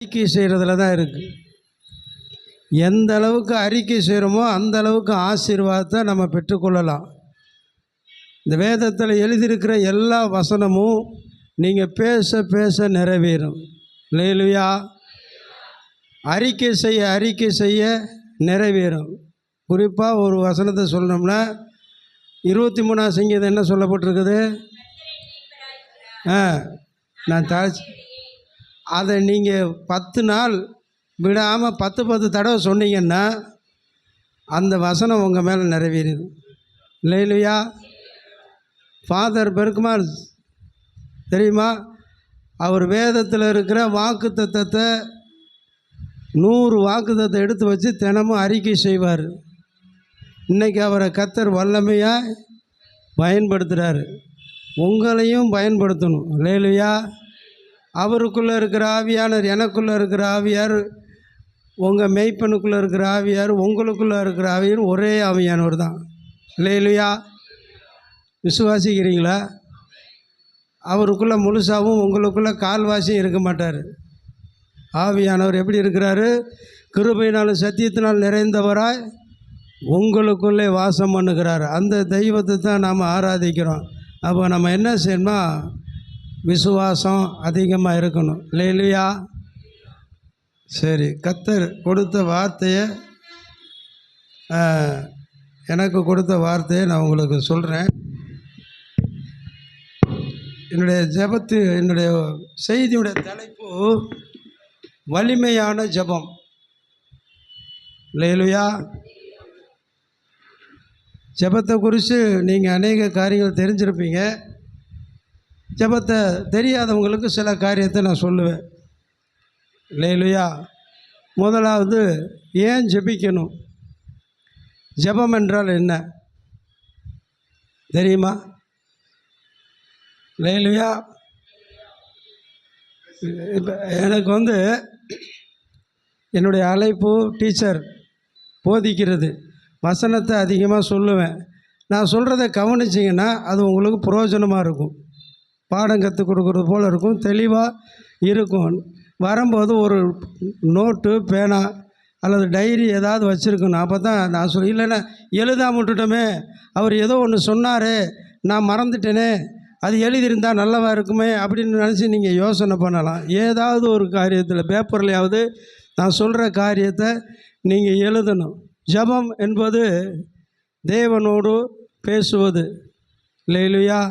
அறிக்கை செய்கிறதுல தான் இருக்குது. எந்த அளவுக்கு அறிக்கை செய்கிறோமோ அந்த அளவுக்கு ஆசீர்வாதத்தை நம்ம பெற்றுக்கொள்ளலாம். இந்த வேதத்தில் எழுதியிருக்கிற எல்லா வசனமும் நீங்கள் பேச பேச நிறைவேறும். அல்லேலூயா. அறிக்கை செய்ய நிறைவேறும். குறிப்பாக ஒரு வசனத்தை சொல்லணும்னா 23ஆம் சங்கீதம் என்ன சொல்லப்பட்டிருக்குது? நான் தாழ்ச்சி அதை நீங்கள் 10 நாள் விடாமல் 10 தடவை சொன்னீங்கன்னா அந்த வசனம் உங்கள் மேலே நிறைவேறுது. இல்லையா? ஃபாதர் பெர்க்மான் தெரியுமா? அவர் வேதத்தில் இருக்கிற வாக்குத்தத்தத்தை 100 வாக்குத்தத்தை எடுத்து வச்சு தினமும் அறிக்கை செய்வார். இன்றைக்கி அவரை கர்த்தர் வல்லமையாக பயன்படுத்துகிறாரு. உங்களையும் பயன்படுத்தணும். இல்லையா? அவருக்குள்ளே இருக்கிற ஆவியானவர், எனக்குள்ளே இருக்கிற ஆவியார், உங்கள் மெய்ப்பனுக்குள்ளே இருக்கிற ஆவியார், உங்களுக்குள்ளே இருக்கிற ஆவியார் ஒரே ஆவியானவர் தான். இல்லையா? விசுவாசிக்கிறீங்களா? அவருக்குள்ளே முழுசாகவும் உங்களுக்குள்ளே கால்வாசியும் இருக்க மாட்டார். ஆவியானவர் எப்படி இருக்கிறாரு? கிருபையினாலும் சத்தியத்தினால் நிறைந்தவராய் உங்களுக்குள்ளே வாசம் பண்ணுகிறார். அந்த தெய்வத்தை தான் நாம் ஆராதிக்கிறோம். அப்போ நம்ம என்ன செய்யணுமா? விசுவாசம் அதிகமாக இருக்கணும். இல்லையா? சரி, கர்த்தர் கொடுத்த வார்த்தையை, எனக்கு கொடுத்த வார்த்தையை நான் உங்களுக்கு சொல்கிறேன். என்னுடைய செய்தியுடைய தலைப்பு வலிமையான ஜெபம். இல்லையா? ஜெபத்தை குறித்து நீங்கள் அநேக காரியங்கள் தெரிஞ்சிருப்பீங்க. ஜெபத்தை தெரியாதவங்களுக்கு சில காரியத்தை நான் சொல்லுவேன். இல்லையா? முதலாவது, ஏன் ஜெபிக்கணும்? ஜெபம் என்றால் என்ன தெரியுமா? இல்லையா? இப்போ எனக்கு என்னுடைய அழைப்பு டீச்சர், போதிக்கிறது, வசனத்தை அதிகமாக சொல்லுவேன். நான் சொல்கிறத கவனிச்சிங்கன்னா அது உங்களுக்கு பிரயோஜனமாக இருக்கும். பாடம் கற்றுக் கொடுக்குறது போல் இருக்கும், தெளிவாக இருக்கும். வரும்போது ஒரு நோட்டு, பேனா அல்லது டைரி ஏதாவது வச்சுருக்கணும். அப்போ தான் நான் இல்லைன்னா எழுதாம விட்டுட்டோமே, அவர் ஏதோ ஒன்று சொன்னார், நான் மறந்துட்டேனே, அது எழுதியிருந்தால் நல்லவா இருக்குமே அப்படின்னு நினச்சி நீங்கள் யோசனை பண்ணலாம். ஏதாவது ஒரு காரியத்தில் பேப்பர்லையாவது நான் சொல்கிற காரியத்தை நீங்கள் எழுதணும். ஜெபம் என்பது தேவனோடு பேசுவது. இல்லையா?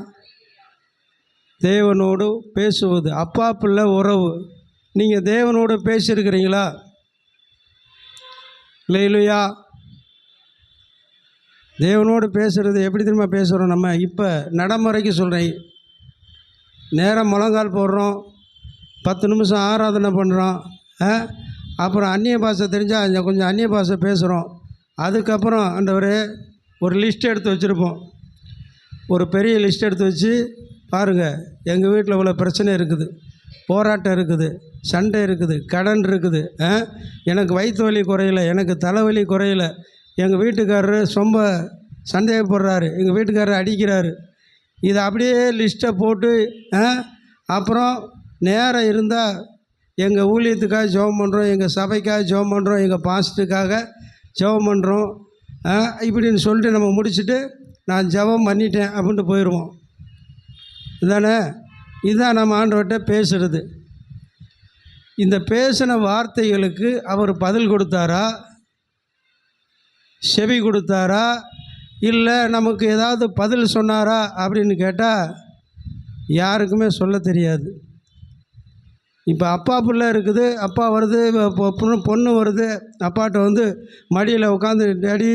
தேவனோடு பேசுவது, அப்பா பிள்ளை உறவு. நீங்கள் தேவனோடு பேசியிருக்கிறீங்களா? இல்லையா? தேவனோடு பேசுகிறது எப்படி தெரியுமா பேசுகிறோம்? நம்ம இப்போ நடைமுறைக்கு சொல்கிறேன். நேரம் முழங்கால் போடுறோம், 10 நிமிஷம் ஆராதனை பண்ணுறோம், அப்புறம் அந்நிய பாஷை தெரிஞ்சால் கொஞ்சம் அந்நிய பாஷை பேசுகிறோம். அதுக்கப்புறம் ஒரு லிஸ்ட் எடுத்து வச்சுருப்போம். ஒரு பெரிய லிஸ்ட் எடுத்து வச்சு பாருங்கள், எங்கள் வீட்டில் இவ்வளோ பிரச்சனை இருக்குது, போராட்டம் இருக்குது, சண்டை இருக்குது, கடன் இருக்குது, எனக்கு வயிற்று வலி குறையலை, எனக்கு தலைவலி குறையலை, எங்கள் வீட்டுக்காரரு ரொம்ப சந்தேகப்படுறாரு, எங்கள் வீட்டுக்காரர் அடிக்கிறாரு. இதை அப்படியே லிஸ்ட்டை போட்டு அப்புறம் நேரம் இருந்தால் எங்கள் ஊழியத்துக்காக ஜெபம் பண்ணுறோம், எங்கள் சபைக்காக ஜெபம் பண்ணுறோம், எங்கள் பாஸ்ட்டுக்காக ஜெபம் பண்ணுறோம் இப்படின்னு சொல்லிட்டு நம்ம முடிச்சுட்டு நான் ஜெபம் பண்ணிட்டேன் அப்படின்ட்டு போயிடுவோம். இதுதான் நம்ம ஆண்டவர்கிட்ட பேசுகிறது. இந்த பேசின வார்த்தைகளுக்கு அவர் பதில் கொடுத்தாரா, செவி கொடுத்தாரா, இல்லை நமக்கு ஏதாவது பதில் சொன்னாரா அப்படின்னு கேட்டால் யாருக்குமே சொல்ல தெரியாது. இப்போ அப்பா பிள்ளை இருக்குது, அப்பா வருது, பொண்ணு வருது, அப்பாட்ட மடியில் உட்காந்து, டேடி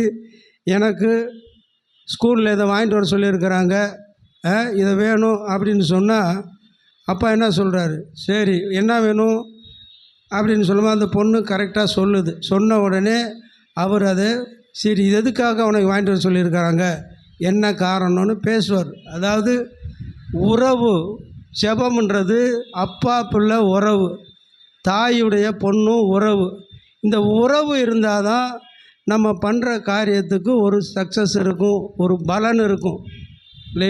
எனக்கு ஸ்கூலில் இதை வாங்கிட்டு வர சொல்லியிருக்கிறாங்க, இதை வேணும் அப்படின்னு சொன்னால் அப்பா என்ன சொல்கிறாரு? சரி, என்ன வேணும் அப்படின்னு சொல்லும்போது அந்த பொண்ணு கரெக்டாக சொல்லுது. சொன்ன உடனே அவர் அது சரி, இது எதுக்காக உனக்கு வாங்கிட்டு வர சொல்லியிருக்கிறாங்க, என்ன காரணம்னு பேசுவார். அதாவது உறவு. ஜெபம்ன்றது அப்பா பிள்ளை உறவு, தாயுடைய பொண்ணும் உறவு. இந்த உறவு இருந்தால் தான் நம்ம பண்ணுற காரியத்துக்கு ஒரு சக்ஸஸ் இருக்கும், ஒரு பலன் இருக்கும்.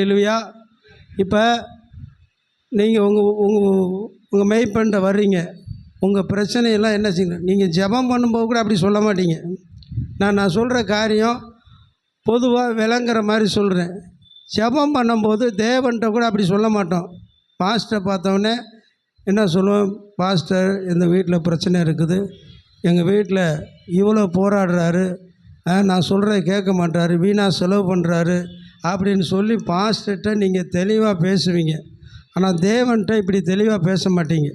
இல்லையா? இப்போ நீங்கள் உங்கள் மெய்ப்பன்ட்ட வர்றீங்க, உங்கள் பிரச்சனையெல்லாம் என்ன செய்யணும். நீங்கள் ஜெபம் பண்ணும்போது கூட அப்படி சொல்ல மாட்டீங்க. நான் சொல்கிற காரியம் பொதுவாக விளங்குற மாதிரி சொல்கிறேன். ஜெபம் பண்ணும்போது தேவன்கிட்ட கூட அப்படி சொல்ல மாட்டோம். பாஸ்டரை பார்த்தோன்னே என்ன சொல்லுவோம், பாஸ்டர் இந்த வீட்டில் பிரச்சனை இருக்குது, எங்கள் வீட்டில் இவ்வளோ போராடுறாரு, நான் சொல்கிறத கேட்க மாட்டார், வீணாக செலவு பண்ணுறாரு அப்படின்னு சொல்லி பாஸ்டர்கிட்ட நீங்கள் தெளிவாக பேசுவீங்க. ஆனால் தேவன்கிட்ட இப்படி தெளிவாக பேச மாட்டீங்க.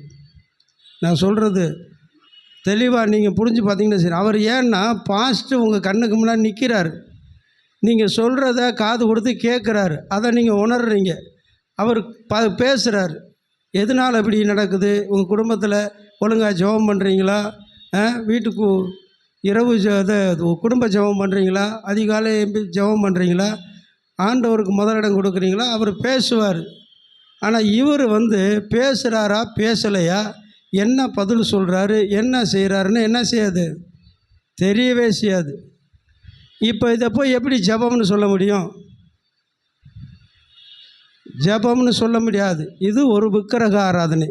நான் சொல்கிறது தெளிவாக நீங்கள் புரிஞ்சு பார்த்தீங்கன்னா சரி. அவர் ஏன்னா பாஸ்டர் உங்கள் கண்ணுக்கு முன்னாடி நிற்கிறாரு, நீங்கள் சொல்கிறத காது கொடுத்து கேட்குறாரு, அதை நீங்கள் உணர்றீங்க. அவர் பேசுகிறாரு. எதனால் இப்படி நடக்குது, உங்கள் குடும்பத்தில் ஒழுங்காக ஜெபம் பண்ணுறீங்களா, வீட்டுக்கு இரவு குடும்ப ஜெபம் பண்ணுறீங்களா, அதிகாலை ஜெபம் பண்ணுறீங்களா, ஆண்டவருக்கு முதலிடம் கொடுக்குறீங்களா, அவர் பேசுவார். ஆனால் இவர் பேசுகிறாரா பேசலையா, என்ன பதில் சொல்கிறாரு, என்ன செய்கிறாருன்னு என்ன செய்யாது, தெரியவே செய்யாது. இப்போ இதை போய் எப்படி ஜெபம்னு சொல்ல முடியும்? ஜெபம்னு சொல்ல முடியாது. இது ஒரு விக்கிரக ஆராதனை.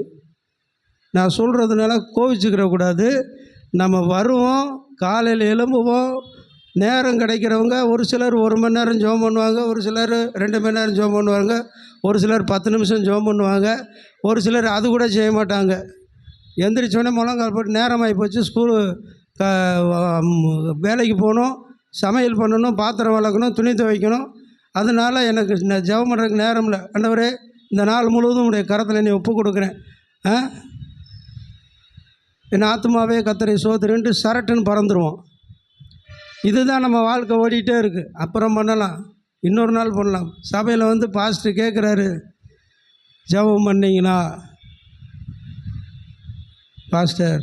நான் சொல்கிறதுனால கோவிச்சுக்கிற கூடாது. நம்ம வருவோம், காலையில் எழும்புவோம், நேரம் கிடைக்கிறவங்க ஒரு சிலர் 1 மணி நேரம் ஜெபம் பண்ணுவாங்க, ஒரு சிலர் 2 மணி நேரம் ஜெபம் பண்ணுவாங்க, ஒரு சிலர் 10 நிமிஷம் ஜெபம் பண்ணுவாங்க, ஒரு சிலர் அது கூட செய்ய மாட்டாங்க. எந்திரிச்சோடனே முழங்கால் போட்டு நேரமாகி போச்சு, ஸ்கூலு வேலைக்கு போகணும், சமையல் பண்ணணும், பாத்திரம் வளர்க்கணும், துணி துவைக்கணும், அதனால் எனக்கு ஜெபம் பண்ணுறதுக்கு நேரம் இல்லை. ஆண்டவரே இந்த நாள் முழுவதும் உடைய கரத்தில் நீ ஒப்பு கொடுக்குறேன், என் ஆத்மாவே கர்த்தரை சோதரின்ட்டு சரட்டுன்னு பறந்துடுவோம். இதுதான் நம்ம வாழ்க்கை ஓடிட்டே இருக்குது. அப்புறம் பண்ணலாம், இன்னொரு நாள் பண்ணலாம். சபையில் பாஸ்டர் கேட்குறாரு, ஜெபம் பண்ணிங்களா பாஸ்டர்,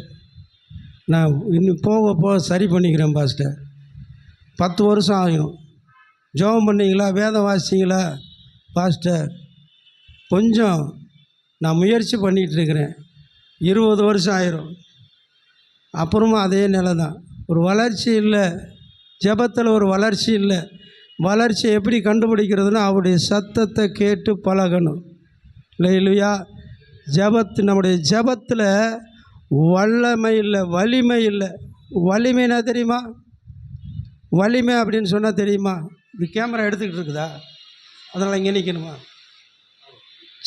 நான் இன்னும் போக சரி பண்ணிக்கிறேன் பாஸ்டர், 10 வருஷம் ஆகிடும். ஜெபம் பண்ணிங்களா, வேதம் வாசிச்சிங்களா பாஸ்டர், கொஞ்சம் நான் முயற்சி பண்ணிகிட்ருக்கிறேன், 20 வருஷம் ஆயிரும். அப்புறமா அதே நிலை தான், ஒரு வளர்ச்சி இல்லை. ஜெபத்தில் ஒரு வளர்ச்சி இல்லை. வளர்ச்சி எப்படி கண்டுபிடிக்கிறதுனா அவருடைய சத்தத்தை கேட்டு பழகணும். இல்லையா? நம்முடைய ஜெபத்தில் வல்லமை இல்லை, வலிமை இல்லை. வலிமைனா தெரியுமா? வலிமை அப்படின்னு சொன்னால் தெரியுமா? இது கேமரா எடுத்துக்கிட்டு இருக்குதா, அதனால் இங்கே நிற்கணுமா?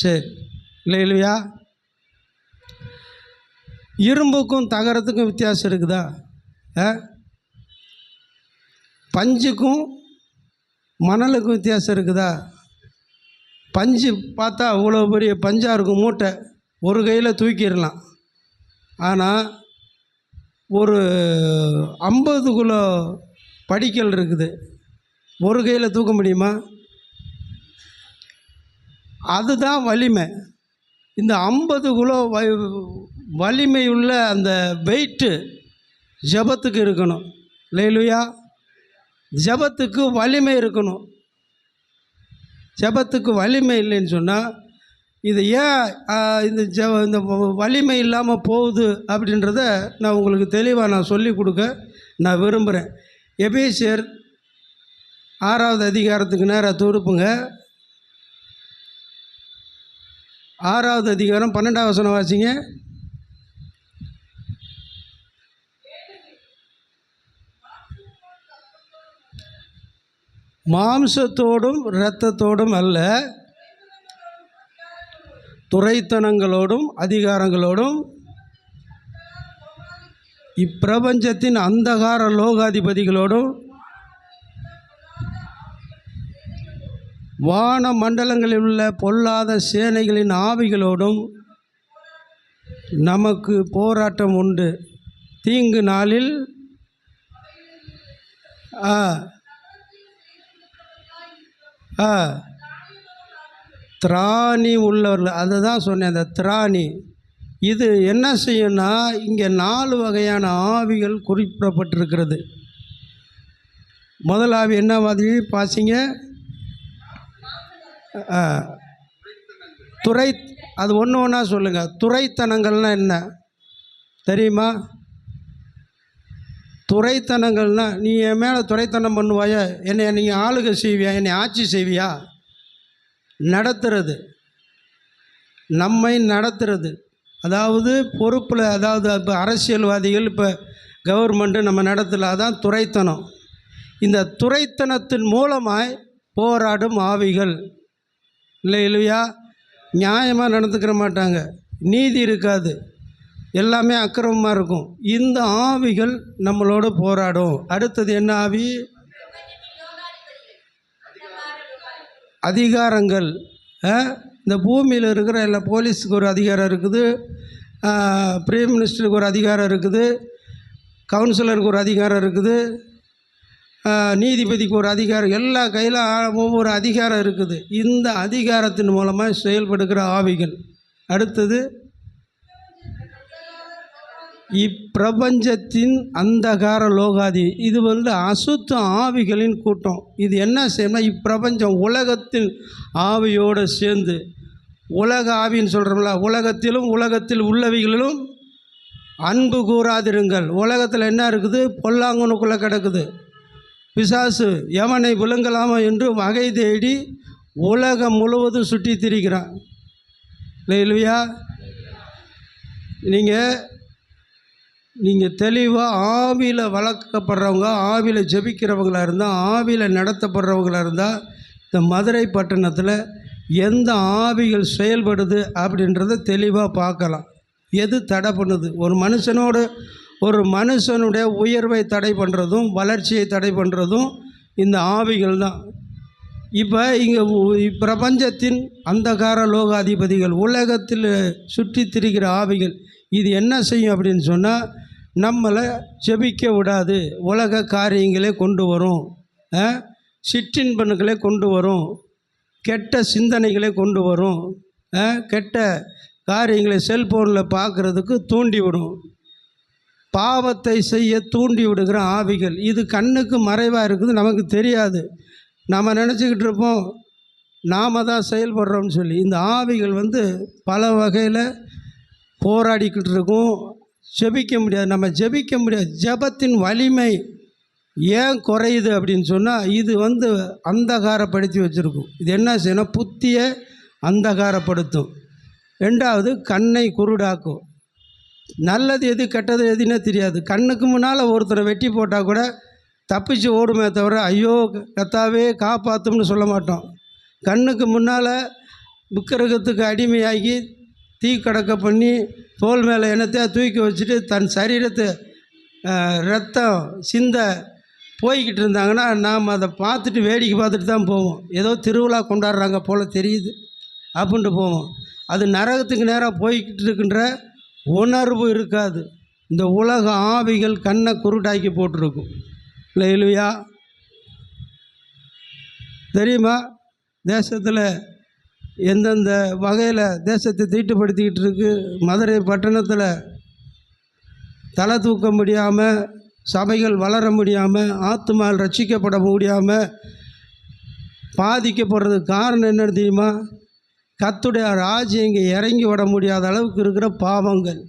சரி, இல்லையா? இரும்புக்கும் தகரத்துக்கும் வித்தியாசம் இருக்குதா? பஞ்சுக்கும் மணலுக்கும் வித்தியாசம் இருக்குதா? பஞ்சு பார்த்தா அவ்வளோ பெரிய பஞ்சாக இருக்கும், மூட்டை ஒரு கையில் தூக்கிடலாம். ஆனால் ஒரு 50 கிலோ படிக்கல் இருக்குது, ஒரு கையில் தூக்க முடியுமா? அதுதான் வலிமை. இந்த 50 கிலோ வலிமை உள்ள அந்த வெயிட்டு ஜெபத்துக்கு இருக்கணும். இல்லையா? ஜெபத்துக்கு வலிமை இருக்கணும். ஜெபத்துக்கு வலிமை இல்லைன்னு சொன்னால் இது ஏன் இந்த வலிமை இல்லாமல் போகுது அப்படின்றத நான் உங்களுக்கு தெளிவாக நான் சொல்லி கொடுக்க நான் விரும்புகிறேன். எபேசியர் 6வது அதிகாரத்துக்கு நேராக துருப்புங்க. 6வது அதிகாரம் 12வது வசனம் வாசிங்க. மாம்சத்தோடும் இரத்தத்தோடும் அல்ல, துரைத்தனங்களோடும் அதிகாரங்களோடும் இப்பிரபஞ்சத்தின் அந்தகார லோகாதிபதிகளோடும் வான மண்டலங்களில் உள்ள பொல்லாத சேனைகளின் ஆவிகளோடும் நமக்கு போராட்டம் உண்டு. தீங்கு நாளில் திராணி உள்ளவர்கள், அதை தான் சொன்னேன். அந்த திராணி இது என்ன செய்யும்னா, இங்கே 4 வகையான ஆவிகள் குறிப்பிடப்பட்டிருக்கிறது. முதல் ஆவி என்ன மாதிரி பாசிங்க? துறை, அது ஒன்று ஒன்றா சொல்லுங்கள். துரைத்தனங்கள்னால் என்ன தெரியுமா? துரைத்தனங்கள்னால், நீ என் மேலே துரைத்தனம் பண்ணுவாயா, என்னை நீங்கள் ஆளுகை செய்வியா, என்னை ஆட்சி செய்வியா, நடத்துறது, நம்மை நடத்துறது, அதாவது பொறுப்பில், அதாவது இப்போ அரசியல்வாதிகள், இப்போ கவர்மெண்ட்டு நம்ம நடத்தல, அதான் துரைத்தனம். இந்த துரைத்தனத்தின் மூலமாய் போராடும் ஆவிகள் இல்லையா, நியாயமாக நடந்துக்கிற மாட்டாங்க, நீதி இருக்காது, எல்லாமே அக்கிரமமாக இருக்கும். இந்த ஆவிகள் நம்மளோட போராடும். அடுத்தது என்ன ஆவி? அதிகாரங்கள். இந்த பூமியில் இருக்கிற எல்லா போலீஸுக்கு ஒரு அதிகாரம் இருக்குது, பிரைம் மினிஸ்டருக்கு ஒரு அதிகாரம் இருக்குது, கவுன்சிலருக்கு ஒரு அதிகாரம் இருக்குது, நீதிபதிக்கு ஒரு அதிகாரம், எல்லா கையில் ஒவ்வொரு அதிகாரம் இருக்குது. இந்த அதிகாரத்தின் மூலமாக செயல்படுகிற ஆவிகள். அடுத்தது இப்பிரபஞ்சத்தின் அந்தகார லோகாதி. இது அசுத்த ஆவிகளின் கூட்டம். இது என்ன செய்யணும்னா, இப்பிரபஞ்சம் உலகத்தின் ஆவியோடு சேர்ந்து, உலக ஆவின்னு சொல்கிறோம்ல, உலகத்திலும் உலகத்தில் உள்ளவைகளிலும் அன்பு கூறாதிருங்கள். உலகத்தில் என்ன இருக்குது? பொல்லாங்கனுக்குள்ளே கிடக்குது. பிசாசு எவனை விழுங்கலாமா என்று வகை தேடி உலகம் முழுவதும் சுற்றி திரிகிறான் இல்லையா? நீங்கள் தெளிவாக ஆவியில் வளர்க்கப்படுறவங்க, ஆவியில் ஜெபிக்கிறவங்களாக இருந்தால், ஆவியில் நடத்தப்படுறவங்களாக இருந்தால், இந்த மதுரை பட்டணத்தில் எந்த ஆவிகள் செயல்படுது அப்படின்றத தெளிவாக பார்க்கலாம். எது தடை பண்ணுது? ஒரு மனுஷனுடைய உயர்வை தடை பண்ணுறதும் வளர்ச்சியை தடை பண்ணுறதும் இந்த ஆவிகள் தான். இப்போ இங்கே பிரபஞ்சத்தின் அந்தகார லோகாதிபதிகள், உலகத்தில் சுற்றி திரிகிற ஆவிகள், இது என்ன செய்யும் அப்படின்னு சொன்னால், நம்மளை ஜெபிக்க விடாது, உலக காரியங்களே கொண்டு வரும், சிற்றின்பன்களை கொண்டு வரும், கெட்ட சிந்தனைகளை கொண்டு வரும், கெட்ட காரியங்களை செல்ஃபோனில் பார்க்குறதுக்கு தூண்டிவிடும், பாவத்தை செய்ய தூண்டி விடுகிற ஆவிகள். இது கண்ணுக்கு மறைவாக இருக்குது, நமக்கு தெரியாது. நம்ம நினச்சிக்கிட்டு இருப்போம் நாம் தான் செயல்படுறோம்னு சொல்லி. இந்த ஆவிகள் பல வகையில் போராடிக்கிட்டு இருக்கும். ஜெபிக்க முடியாது, நம்ம ஜெபிக்க முடியாது. ஜெபத்தின் வலிமை ஏன் குறையுது அப்படின்னு சொன்னால், இது அந்தகாரப்படுத்தி வச்சுருக்கும். இது என்ன செய்யணும்? புத்தியை அந்தகாரப்படுத்தும். ரெண்டாவது, கண்ணை குருடாக்கும். நல்லது எது கெட்டது எதுன்னே தெரியாது. கண்ணுக்கு முன்னால் ஒருத்தரை வெட்டி போட்டால் கூட தப்பிச்சு ஓடுமே தவிர, ஐயோ கத்தாவே காப்பாற்றும்னு சொல்ல மாட்டோம். கண்ணுக்கு முன்னால் விக்கிரகத்துக்கு அடிமையாகி தீ கடக்க பண்ணி தோல் மேலே எண்ணத்தையாக தூக்கி வச்சுட்டு தன் சரீரத்தை ரத்தம் சிந்த போய்கிட்டு இருந்தாங்கன்னா, நாம் அதை பார்த்துட்டு வேடிக்கை பார்த்துட்டு தான் போவோம். ஏதோ திருவிழா கொண்டாடுறாங்க போல் தெரியுது அப்படின்ட்டு போவோம். அது நரகத்துக்கு நேராக போய்கிட்டு இருக்கின்ற உணர்வு இருக்காது. இந்த உலக ஆவிகள் கண்ணை குருடாக்கி போட்டிருக்கும் இல்லையா? தெரியுமா? தேசத்தில் எந்தெந்த வகையில் தேசத்தை தீட்டுப்படுத்திக்கிட்டு இருக்கு. மதுரை பட்டணத்தில் தலை தூக்க முடியாமல், சபைகள் வளர முடியாமல், ஆத்துமால் ரட்சிக்கப்பட முடியாமல் பாதிக்கப்படுறதுக்கு காரணம் என்னன்னு தெரியுமா? கர்த்தருடைய ராஜ்யம் இங்கே இறங்கி விட முடியாத அளவுக்கு இருக்கிற பாவங்கள்.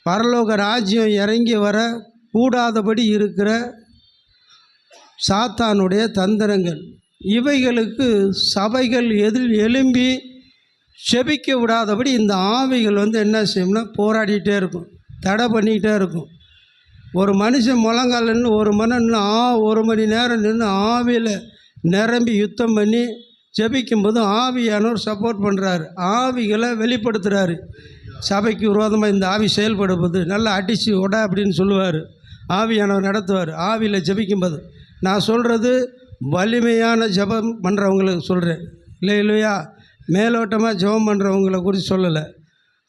பரலோக ராஜ்யம் இறங்கி வர கூடாதபடி இருக்கிற சாத்தானுடைய தந்திரங்கள். இவைகளுக்கு சபைகள் எழும்பி செபிக்க விடாதபடி இந்த ஆவிகள் என்ன செய்யும்னா, போராடிட்டே இருக்கும், தடை பண்ணிக்கிட்டே இருக்கும். ஒரு மனுஷன் முழங்கால் நின்று ஒரு மணி நேரம் நின்று ஆவியில் நிரம்பி யுத்தம் பண்ணி ஜெபிக்கும்போது ஆவியானவர் சப்போர்ட் பண்ணுறாரு, ஆவிகளை வெளிப்படுத்துகிறாரு. சபைக்கு விரோதமாக இந்த ஆவி செயல்படுவது நல்லா அடித்து உட அப்படின்னு சொல்லுவார். ஆவியானவர் நடத்துவார். ஆவியில் ஜெபிக்கும்போது நான் சொல்கிறது வலிமையான ஜெபம் பண்ணுறவங்களுக்கு சொல்கிறேன் இல்லையா, மேலோட்டமாக ஜெபம் பண்ணுறவங்கள குறித்து சொல்லலை.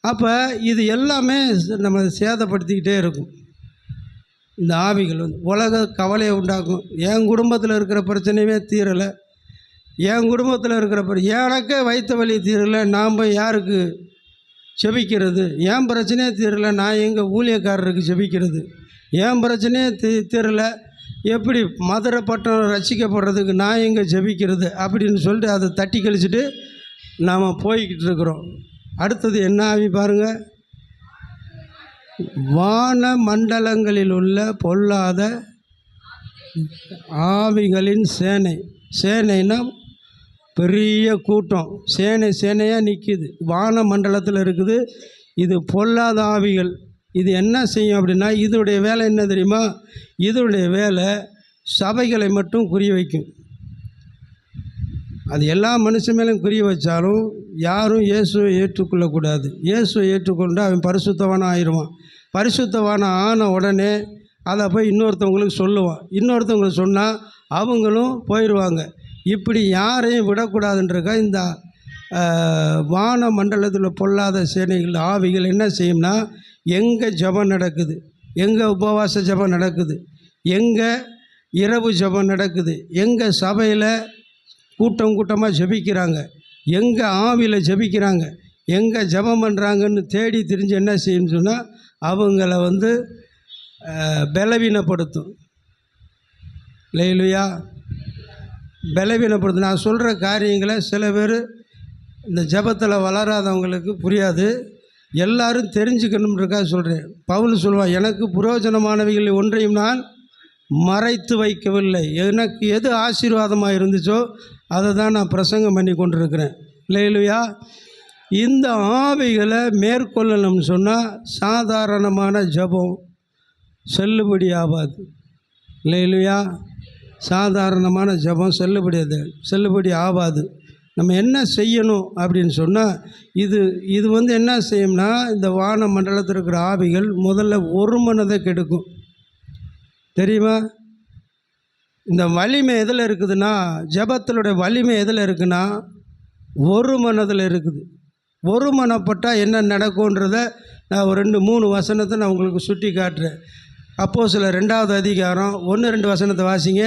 அப்போ இது எல்லாமே நம்ம சேதப்படுத்திக்கிட்டே இருக்கும். இந்த ஆவிகள் உலக கவலையை உண்டாக்கும். என் குடும்பத்தில் இருக்கிற பிரச்சனையுமே தீரலை, என் குடும்பத்தில் இருக்கிற எனக்கே வயிற்று வலி தீரலை, நாம் யாருக்கு செபிக்கிறது? என் பிரச்சனையே தீரலை, நான் எங்கள் ஊழியக்காரருக்கு செபிக்கிறது? என் பிரச்சனையே தீரலை, எப்படி மதுரை பட்டணம் ரசிக்கப்படுறதுக்கு நான் எங்கே ஜெபிக்கிறது அப்படின்னு சொல்லிட்டு அதை தட்டி கழிச்சிட்டு நாம் போய்கிட்டு இருக்கிறோம். அடுத்தது என்ன ஆவி பாருங்கள்? வான மண்டலங்களில் உள்ள பொல்லாத ஆவிகளின் சேனை. சேனைனா பெரிய கூட்டம் சேனை சேனையாக நிற்கிது, வான மண்டலத்தில் இருக்குது. இது பொல்லாத ஆவிகள். இது என்ன செய்யும் அப்படின்னா, இதனுடைய வேலை என்ன தெரியுமா? இதனுடைய வேலை சபைகளை மட்டும் குறி வைக்கும். அது எல்லா மனுஷன் மேலும் குறி வச்சாலும் யாரும் இயேசுவை ஏற்றுக்கொள்ளக்கூடாது. இயேசுவை ஏற்றுக்கொண்டு அவன் பரிசுத்தவான ஆயிடுவான். பரிசுத்தவான ஆன உடனே அதை போய் இன்னொருத்தவங்களுக்கு சொல்லுவான். இன்னொருத்தவங்களுக்கு சொன்னால் அவங்களும் போயிடுவாங்க. இப்படி யாரையும் விடக்கூடாதுன்றக்கா இந்த வான மண்டலத்தில் பொல்லாத சேனைகள் ஆவிகள் என்ன செய்யும்னா, எங்கே ஜெபம் நடக்குது, எங்கே உபவாச ஜெபம் நடக்குது, எங்கே இரவு ஜெபம் நடக்குது, எங்கே சபையில் கூட்டமாக ஜெபிக்கிறாங்க, எங்கே ஆவியில் ஜெபிக்கிறாங்க, எங்கே ஜெபம் பண்ணுறாங்கன்னு தேடி தெரிஞ்சு என்ன செய்யும்னு சொன்னால் அவங்கள பலவீனப்படுத்தும். இல்லையா? பலவீனப்படுத்தும். நான் சொல்கிற காரியங்களை சில பேர் இந்த ஜெபத்தில் வளராதவங்களுக்கு புரியாது. எல்லாரும் தெரிஞ்சுக்கணுன்றக்காக சொல்கிறேன். பவுல் சொல்லுவான், எனக்கு புரோஜனமானவைகளை ஒன்றையும் நான் மறைத்து வைக்கவில்லை. எனக்கு எது ஆசீர்வாதமாக இருந்துச்சோ அதை தான் நான் பிரசங்கம் பண்ணி கொண்டிருக்கிறேன். இல்லையா? இந்த ஆவிகளை மேற்கொள்ளணும்னு சொன்னால் சாதாரணமான ஜெபம் செல்லுபடி ஆகாது. இல்லையா? சாதாரணமான ஜெபம் செல்லுபடி ஆகாது. நம்ம என்ன செய்யணும் அப்படின்னு சொன்னால், இது என்ன செய்யும்னா, இந்த வான மண்டலத்தில் இருக்கிற ஆவிகள் முதல்ல ஒரு மனதை கெடுக்கும். தெரியுமா? இந்த வலிமை எதில் இருக்குதுன்னா, ஜெபத்தினுடைய வலிமை எதில் இருக்குன்னா ஒரு மனதில் இருக்குது. ஒரு மனப்பட்டால் என்ன நடக்கும்ன்றதை நான் ஒரு 2-3 வசனத்தை நான் உங்களுக்கு சுட்டி காட்டுறேன். அப்போஸ்தலர் 2வது அதிகாரம் 1-2 வசனத்தை வாசிங்க.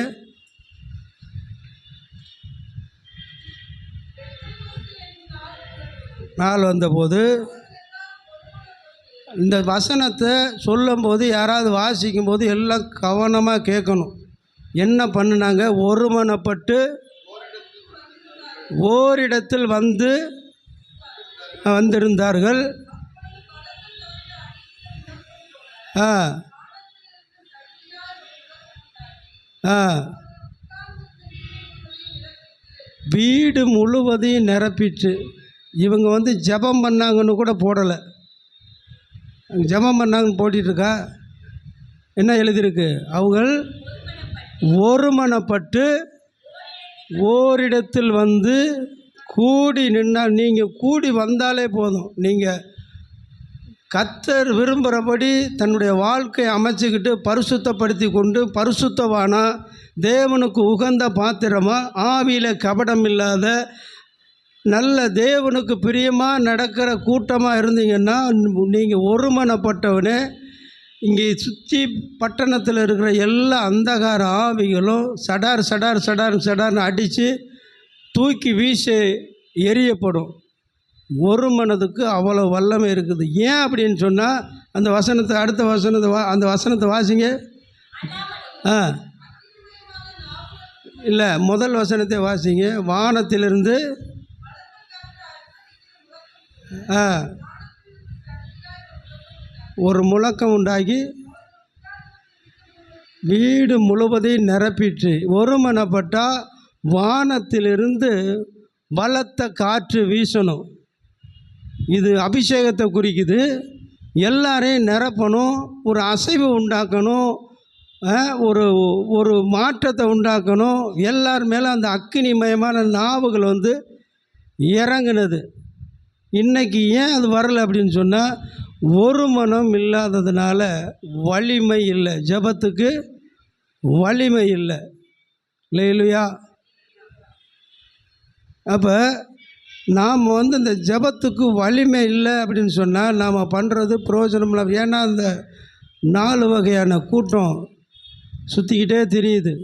நாள் வந்தபோது இந்த வசனத்தை சொல்லும்போது யாராவது வாசிக்கும்போது எல்லாம் கவனமாக கேட்கணும். என்ன பண்ணினாங்க? ஒருமனப்பட்டு ஓரிடத்தில் வந்திருந்தார்கள். வீடு முழுவதையும் நிரப்பிட்டு இவங்க ஜெபம் பண்ணாங்கன்னு கூட போடலை. ஜெபம் பண்ணாங்கன்னு போட்டிருக்கா? என்ன எழுதியிருக்கு? அவர்கள் ஒருமனப்பட்டு ஓரிடத்தில் கூடி நின்னால். நீங்கள் கூடி வந்தாலே போதும். நீங்கள் கர்த்தர் விரும்புகிறபடி தன்னுடைய வாழ்க்கையை அமைச்சிக்கிட்டு பரிசுத்தப்படுத்தி கொண்டு பரிசுத்தவானா தேவனுக்கு உகந்த பாத்திரமாக ஆவியில் கபடம் இல்லாத நல்ல தேவனுக்கு பிரியமாக நடக்கிற கூட்டமாக இருந்தீங்கன்னா நீங்கள் ஒருமனப்பட்டவனே. இங்கே சுற்றி பட்டணத்தில் இருக்கிற எல்லா அந்தகார ஆவிகளும் சடார்னு அடித்து தூக்கி வீசி எரியப்படும். ஒரு மனதுக்கு அவ்வளோ வல்லமை இருக்குது. ஏன் அப்படின்னு சொன்னால் அந்த வசனத்தை அந்த வசனத்தை வாசிங்க. இல்லை, முதல் வசனத்தை வாசிங்க. வானத்திலிருந்து ஒரு முழக்கம் உண்டாகி வீடு முழுவதையும் நிரப்பிட்டு. ஒருமனப்பட்டால் வானத்திலிருந்து பலத்த காற்று வீசணும். இது அபிஷேகத்தை குறிக்குது. எல்லாரையும் நிரப்பணும், ஒரு அசைவு உண்டாக்கணும், ஒரு மாற்றத்தை உண்டாக்கணும். எல்லார் மேலே அந்த அக்கினிமயமான நாவுகள் இறங்குனது. இன்றைக்கி ஏன் அது வரலை அப்படின்னு சொன்னால், ஒரு மனம் இல்லாததுனால வலிமை இல்லை, ஜெபத்துக்கு வலிமை இல்லை. இல்லையா? அப்போ நாம் இந்த ஜெபத்துக்கு வலிமை இல்லை அப்படின்னு சொன்னால் நாம் பண்ணுறது பிரயோஜனம் இல்லை. ஏன்னா அந்த 4 வகையான கூட்டம் சுற்றிக்கிட்டே தெரியுது.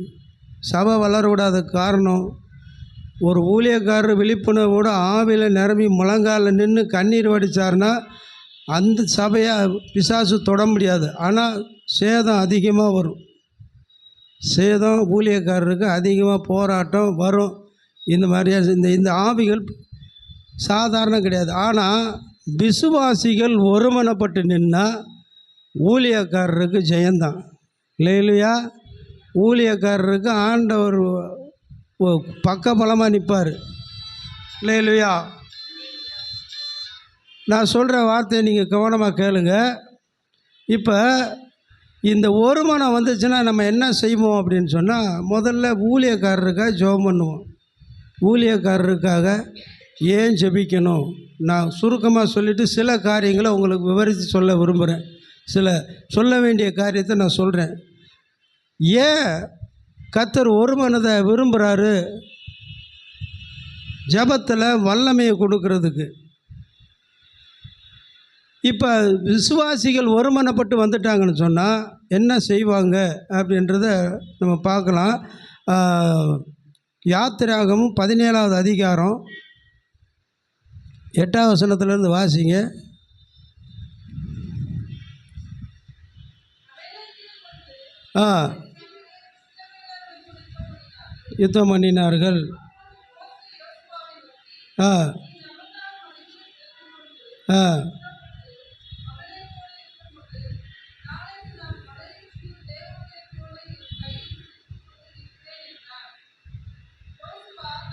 சபை வளரக்கூடாத காரணம், ஒரு ஊழியக்காரர் விழிப்புணர்வோடு ஆவியில் நிரம்பி முழங்காலில் நின்று கண்ணீர் வடித்தார்னா அந்த சபையை பிசாசு தொட முடியாது. ஆனால் சேதம் அதிகமாக வரும். சேதம் ஊழியக்காரருக்கு அதிகமாக போராட்டம் வரும். இந்த மாதிரியாக இந்த ஆவிகள் சாதாரணம் கிடையாது. ஆனால் விசுவாசிகள் ஒருமனப்பட்டு நின்னால் ஊழியக்காரருக்கு ஜெயந்தான். இல்லையா? ஊழியக்காரருக்கு ஆண்டவர் பக்க பலமாக நிற்பார். அல்லேலூயா. நான் சொல்கிற வார்த்தையை நீங்கள் கவனமாக கேளுங்க. இப்போ இந்த ஒரு மனம் வந்துச்சுன்னா நம்ம என்ன செய்வோம் அப்படின்னு சொன்னால், முதல்ல ஊழியக்காரருக்காக ஜெபம் பண்ணுவோம். ஊழியக்காரருக்காக ஏன் ஜெபிக்கணும், நான் சுருக்கமாக சொல்லிவிட்டு சில காரியங்களை உங்களுக்கு விவரித்து சொல்ல விரும்புகிறேன். சில சொல்ல வேண்டிய காரியத்தை நான் சொல்கிறேன். ஏன் கர்த்தர் ஒரு மனதை விரும்புகிறாரு? ஜெபத்தில் வல்லமையை கொடுக்கறதுக்கு. இப்போ விசுவாசிகள் ஒருமனப்பட்டு வந்துட்டாங்கன்னு சொன்னால் என்ன செய்வாங்க அப்படின்றத நம்ம பார்க்கலாம். யாத்திராகமும் 17வது அதிகாரம் 8வது வசனத்திலேருந்து வாசிங்க. யுத்தம் பண்ணினார்கள். ஆ ஆ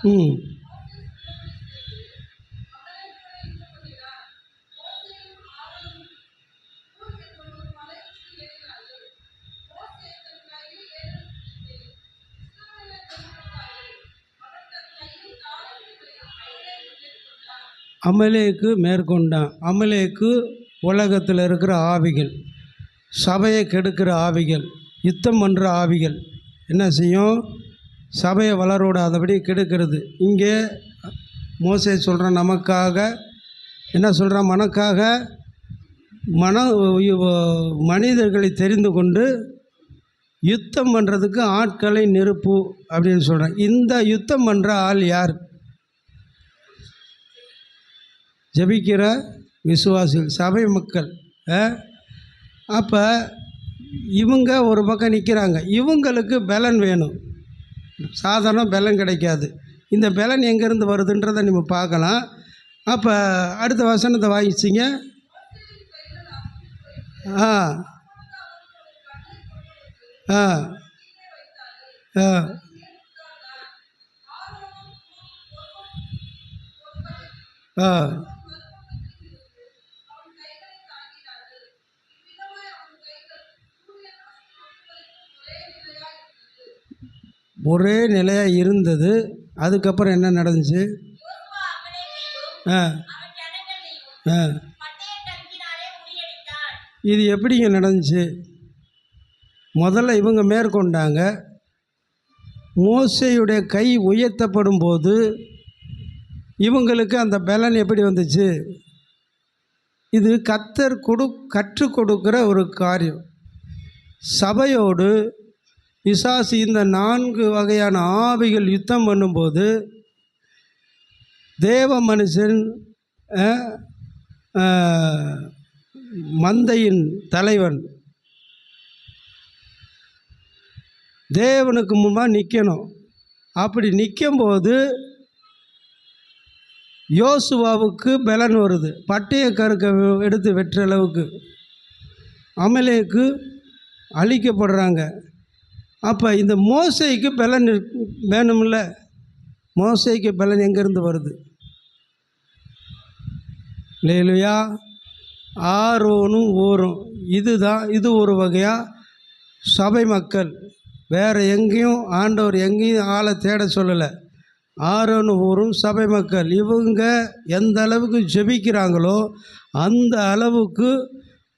ம் அமலேக்கு மேற்கொண்டான். அமலேக்கு உலகத்தில் இருக்கிற ஆவிகள், சபையை கெடுக்கிற ஆவிகள், யுத்தம் பண்ணுற ஆவிகள் என்ன செய்யும்? சபையை வளரவிடாதபடி கெடுக்கிறது. இங்கே மோசே சொல்கிறான், நமக்காக என்ன சொல்கிறான்? மனிதர்களை தெரிந்து கொண்டு யுத்தம் பண்ணுறதுக்கு ஆட்களை நிரப்பு அப்படின்னு சொல்கிறான். இந்த யுத்தம் பண்ணுற ஆள் யார்? ஜெபிக்கிற விசுவாசிகள், சபை மக்கள். அப்போ இவங்க ஒரு பக்கம் நிற்கிறாங்க. இவங்களுக்கு பலன் வேணும். சாதாரண பலன் கிடைக்காது. இந்த பலன் எங்கேருந்து வருதுன்றதை நம்ம பார்க்கலாம். அப்போ அடுத்த வசனத்தை வாங்கிச்சிங்க. ஆ ஆ ஆ ஆ ஒரே நிலையாக இருந்தது. அதுக்கப்புறம் என்ன நடந்துச்சு? ஆ ஆ இது எப்படிங்க நடந்துச்சு? முதல்ல இவங்க மேற்கொண்டாங்க. மோசேயுடைய கை உயர்த்தப்படும் போது இவங்களுக்கு அந்த பலன் எப்படி வந்துச்சு? இது கர்த்தர் கற்றுக் கொடுக்குற ஒரு காரியம். சபையோடு பிசாசு இந்த 4 வகையான ஆவிகள் யுத்தம் பண்ணும்போது தேவ மனுஷன் மந்தையின் தலைவன் தேவனுக்கு முன்பாக நிற்கணும். அப்படி நிற்கும்போது யோசுவாவுக்கு பலன் வருது. பட்டய கருக்க எடுத்து வெற்ற அளவுக்கு அமலேக்கு அழிக்கப்படுறாங்க. அப்போ இந்த மோசேக்கு பலன் வேணும்ல. மோசேக்கு பலன் எங்கேருந்து வருது? அல்லேலூயா. ஆரோனும் ஊரும் இது ஒரு வகையாக சபை மக்கள். வேறு எங்கேயும் ஆண்டவர் எங்கேயும் ஆளை தேட சொல்லலை. ஆரோனும் ஊரும் சபை மக்கள். இவங்க எந்த அளவுக்கு ஜெபிக்கிறாங்களோ அந்த அளவுக்கு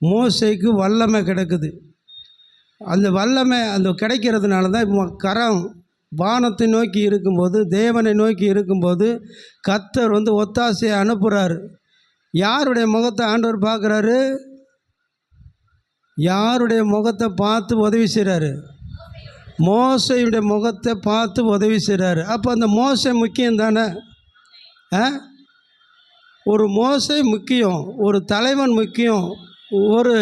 மோசேக்கு வல்லமை கிடைக்குது. அந்த வல்லமை அந்த கிடைக்கிறதுனால தான் கரம் வானத்தை நோக்கி இருக்கும்போது, தேவனை நோக்கி இருக்கும்போது கர்த்தர் ஒத்தாசையை அனுப்புகிறாரு. யாருடைய முகத்தை ஆண்டவர் பார்க்குறாரு? யாருடைய முகத்தை பார்த்து உதவி செய்கிறாரு? மோசையுடைய முகத்தை பார்த்து உதவி செய்கிறாரு. அப்போ அந்த மோசை முக்கியம் தானே? ஒரு மோசை முக்கியம், ஒரு தலைவன் முக்கியம், ஒரு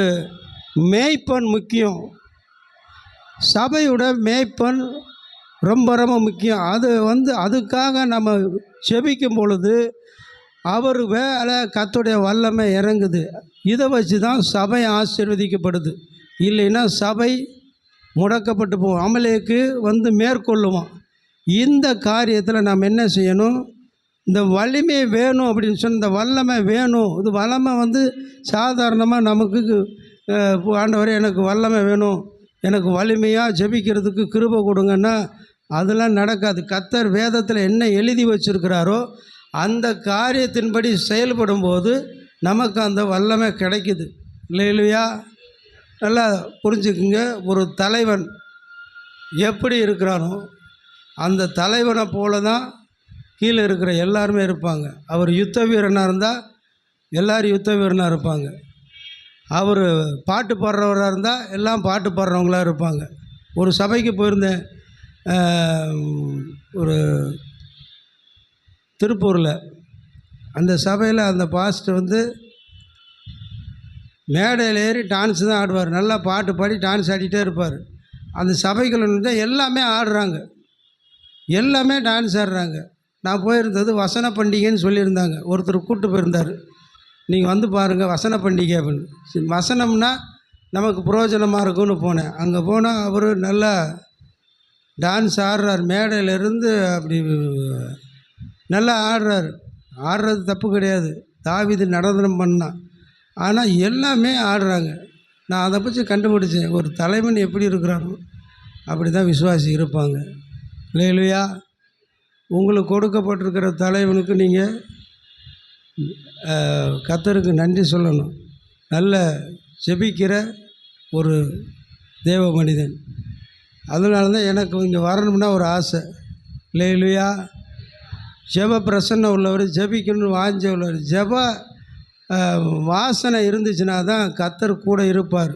மேய்ப்பன் முக்கியம். சபையோட மேய்ப்பன் ரொம்ப ரொம்ப முக்கியம். அது அதுக்காக நம்ம செபிக்கும் பொழுது அவர் வேலை கர்த்தருடைய வல்லமை இறங்குது. இதை வச்சு தான் சபை ஆசீர்வதிக்கப்படுது. இல்லைன்னா சபை முடக்கப்பட்டு போவோம். அமலேக்கு மேற்கொள்ளுவோம். இந்த காரியத்தில் நாம் என்ன செய்யணும்? இந்த வலிமை வேணும் அப்படின்னு சொன்ன இந்த வல்லமை வேணும். இது வல்லமை சாதாரணமாக நமக்கு ஆண்டவரே எனக்கு வல்லமை வேணும், எனக்கு வலிமையாக ஜெபிக்கிறதுக்கு கிருபை கொடுங்கன்னா அதெல்லாம் நடக்காது. கர்த்தர் வேதத்தில் என்ன எழுதி வச்சுருக்கிறாரோ அந்த காரியத்தின்படி செயல்படும்போது நமக்கு அந்த வல்லமை கிடைக்குது. இல்லையா? நல்லா புரிஞ்சுக்குங்க. ஒரு தலைவன் எப்படி இருக்கிறானோ அந்த தலைவனை போல தான் கீழே இருக்கிற எல்லாருமே இருப்பாங்க. அவர் யுத்த வீரனாக இருந்தால் எல்லோரும் யுத்த வீரனாக இருப்பாங்க. அவர் பாட்டு பாடுறவராக இருந்தால் எல்லாம் பாட்டு பாடுறவங்களாக இருப்பாங்க. ஒரு சபைக்கு போயிருந்தேன், ஒரு திருப்பூரில். அந்த சபையில் அந்த பாஸ்டர் மேடையில் ஏறி டான்ஸ் தான் ஆடுவார். நல்லா பாட்டு பாடி டான்ஸ் ஆடிட்டே இருப்பார். அந்த சபைகள் எல்லாமே ஆடுறாங்க, எல்லாமே டான்ஸ் ஆடுறாங்க. நான் போயிருந்தது வசன பண்டிகைன்னு சொல்லியிருந்தாங்க. ஒருத்தர் கூப்பிட்டு போயிருந்தார், நீங்கள் பாருங்கள் வசன பண்டிகை அப்படின்னு. சரி, வசனம்னா நமக்கு பிரயோஜனமாக இருக்கும்னு போனேன். அங்கே போனால் அவர் நல்லா டான்ஸ் ஆடுறார். மேடையிலேருந்து அப்படி நல்லா ஆடுறாரு. ஆடுறது தப்பு கிடையாது, தாவீது நடனம் பண்ணான். ஆனால் எல்லாமே ஆடுறாங்க. நான் அதை பற்றி கண்டுபிடிச்சேன், ஒரு தலைவன் எப்படி இருக்கிறானோ அப்படி தான் விசுவாசி இருப்பாங்க. இல்லையா? உங்களுக்கு கொடுக்கப்பட்டிருக்கிற தலைவனுக்கு நீங்கள் கர்த்தருக்கு நன்றி சொல்லணும். நல்ல ஜெபிக்கிற ஒரு தேவ மனிதன். அதனால தான் எனக்கு இங்கே வரணும்னா ஒரு ஆசை. இல்லையா? ஜெப பிரசன்னம் உள்ளவர், ஜெபிக்கணும்னு வாஞ்ச உள்ளவர், ஜெப வாசனை இருந்துச்சுன்னா தான் கர்த்தர் கூட இருப்பார்.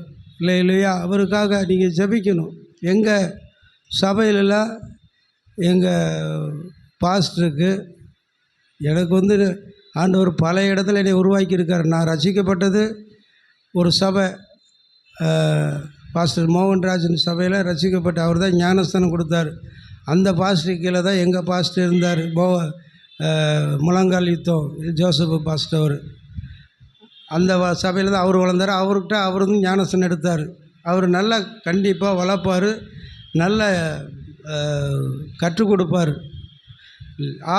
இல்லையா? அவருக்காக நீங்கள் ஜெபிக்கணும். எங்கள் சபையிலலாம் எங்கள் பாஸ்டருக்கு எனக்கு ஆண்டவர் பல இடத்துல என்னை உருவாக்கியிருக்கார். நான் ரசிக்கப்பட்டது ஒரு சபை, பாஸ்டர் மோகன்ராஜன் சபையில் ரசிக்கப்பட்ட அவர் தான் ஞானஸ்தானம் கொடுத்தார். அந்த பாஸ்டர் கீழே தான் எங்கள் பாஸ்டர் இருந்தார். முழங்கால் யுத்தம் ஜோசப் பாஸ்டர். அவர் அந்த சபையில் தான் அவர் வளர்ந்தார். அவர்கிட்ட அவர் ஞானஸ்தானம் எடுத்தார். அவர் நல்லா கண்டிப்பாக வளர்ப்பார், நல்ல கற்றுக் கொடுப்பார்.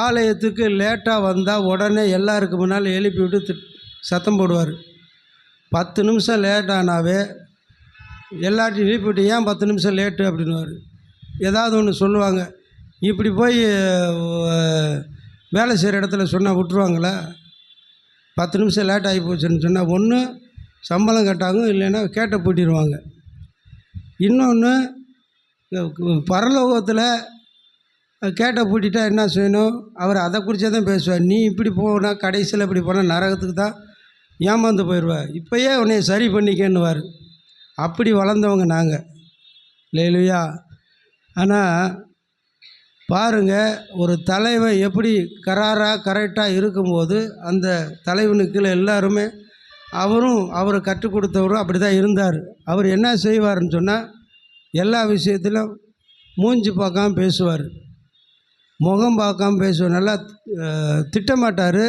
ஆலயத்துக்கு லேட்டாக வந்தால் உடனே எல்லாருக்கு முன்னால் எழுப்பி விட்டு சத்தம் போடுவார். 10 நிமிஷம் லேட்டானாவே எல்லாத்தையும் எழுப்பிவிட்டு ஏன் 10 நிமிஷம் லேட்டு அப்படின்வார். ஏதாவது ஒன்று சொல்லுவாங்க. இப்படி போய் வேலை செய்கிற இடத்துல சொன்னால் விட்டுருவாங்களா? 10 நிமிஷம் லேட் ஆகி போச்சுன்னு சொன்னால் ஒன்று சம்பளம் கட்டாங்க, இல்லைன்னா கேட்டை பூட்டிடுவாங்க. இன்னொன்று, பரலோகத்தில் கேட்டை பூட்டிட்டா என்ன செய்யணும்? அவர் அதை குறித்தே தான் பேசுவார். நீ இப்படி போனால் கடைசியில் இப்படி போனால் நரகத்துக்கு தான் ஏமாந்து போயிடுவார், இப்போயே உன்னை சரி பண்ணிக்கன்னுவார். அப்படி வளர்ந்தவங்க நாங்கள். இல்லையா? ஆனால் பாருங்கள், ஒரு தலைவன் எப்படி கரெக்டாக இருக்கும்போது அந்த தலைவனுக்குள்ள எல்லாருமே அவரை கற்றுக் கொடுத்தவரும் அப்படி தான் இருந்தார். அவர் என்ன செய்வார்னு சொன்னால் எல்லா விஷயத்திலும் மூஞ்சி பார்க்காம பேசுவார், முகம் பார்க்காம பேசுவார், நல்லா திட்டமாட்டார்.